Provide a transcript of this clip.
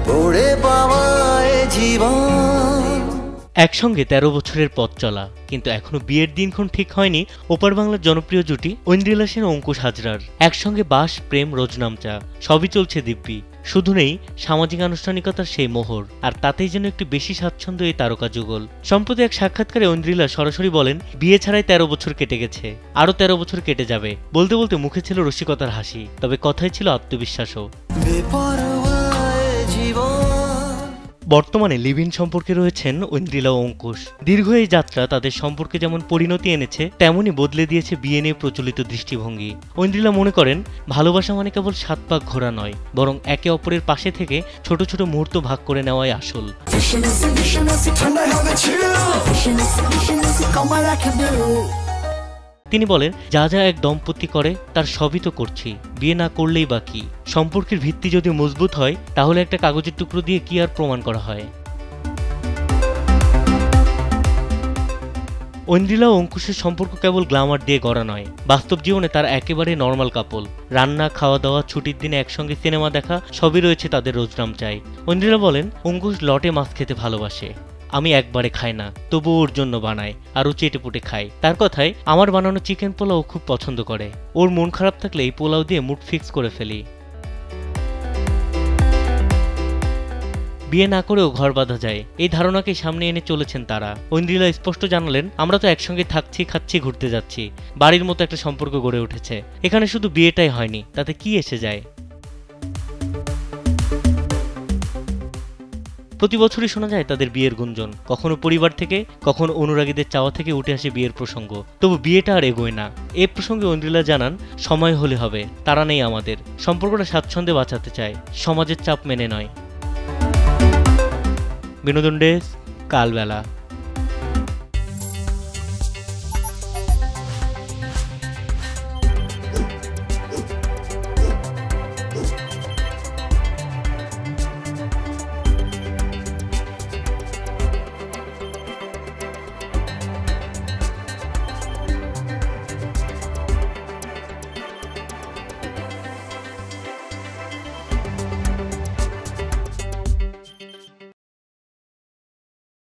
পড়ে পাওয়ায় জীবন। একসঙ্গে 13 বছরের পথ চলা, কিন্তু এখনো বিয়ের দিনক্ষণ ঠিক হয়নি ওপার বাংলার জনপ্রিয় জুটি ঐন্দ্রিলা সেন ও অঙ্কুশ হাজরার। একসঙ্গে বাস, প্রেম, রোজনামচা সবই চলছে দিব্যি। শুধু নেই সামাজিক আনুষ্ঠানিকতার সেই মোহর, আর তাতেই যেন একটু বেশি স্বাচ্ছন্দ্য এই তারকা যুগল। সম্প্রতি এক সাক্ষাৎকারে ঐন্দ্রিলা সরাসরি বলেন, বিয়ে ছাড়াই 13 বছর কেটে গেছে, আরো 13 বছর কেটে যাবে। বলতে বলতে মুখে ছিল রসিকতার হাসি, তবে কথায় ছিল আত্মবিশ্বাসও। বর্তমানে লিভ ইন সম্পর্কে রয়েছেন ঐন্দ্রিলা ও অঙ্কুশ। দীর্ঘ এই যাত্রা তাদের সম্পর্কে যেমন পরিণতি এনেছে, তেমনই বদলে দিয়েছে বিয়ে নিয়ে প্রচলিত দৃষ্টিভঙ্গি। ঐন্দ্রিলা মনে করেন, ভালোবাসা মানে কেবল 7 পাক ঘোরা নয়, বরং একে অপরের পাশে থেকে ছোট ছোট মুহূর্ত ভাগ করে নেওয়াই আসল। তিনি বলেন, যা যা এক দম্পতি করে তার সবই তো করছি, বিয়ে না করলেই বা কি? সম্পর্কের ভিত্তি যদি মজবুত হয়, তাহলে একটা কাগজের টুকরো দিয়ে কি আর প্রমাণ করা হয়? ঐন্দ্রিলা ও অঙ্কুশের সম্পর্ক কেবল গ্ল্যামার দিয়ে গড়া নয়, বাস্তব জীবনে তার একেবারে নর্মাল কাপল। রান্না, খাওয়া দাওয়া, ছুটির দিনে একসঙ্গে সিনেমা দেখা সবই রয়েছে তাদের রোজনামচায়। ঐন্দ্রিলা বলেন, অঙ্কুশ লটে মাছ খেতে ভালোবাসে, আমি একবারে খাই না, তবু ওর জন্য বানাই, আর ও চেটেপুটে খাই। তার কথায়, আমার বানানো চিকেন পোলাও খুব পছন্দ করে, ওর মন খারাপ থাকলে এই পোলাও দিয়ে মুড ফিক্স করে ফেলি। বিয়ে না করেও ঘর বাঁধা যায়, এই ধারণাকে সামনে এনে চলেছেন তারা। ঐন্দ্রিলা স্পষ্ট জানালেন, আমরা তো একসঙ্গে থাকছি, খাচ্ছি, ঘুরতে যাচ্ছি, বাড়ির মতো একটা সম্পর্ক গড়ে উঠেছে। এখানে শুধু বিয়েটাই হয়নি, তাতে কি এসে যায়? প্রতি বছরই শোনা যায় তাদের বিয়ের গুঞ্জন, কখনো পরিবার থেকে, কখনো অনুরাগীদের চাওয়া থেকে উঠে আসে বিয়ের প্রসঙ্গ। তবু বিয়েটা আর এগোয় না। এ প্রসঙ্গে ঐন্দ্রিলা জানান, সময় হলে হবে, তারা নেই আমাদের। সম্পর্কটা স্বাচ্ছন্দ্যে বাঁচাতে চায়, সমাজের চাপ মেনে নয়। বিনোদন ডেস্ক, কালবেলা।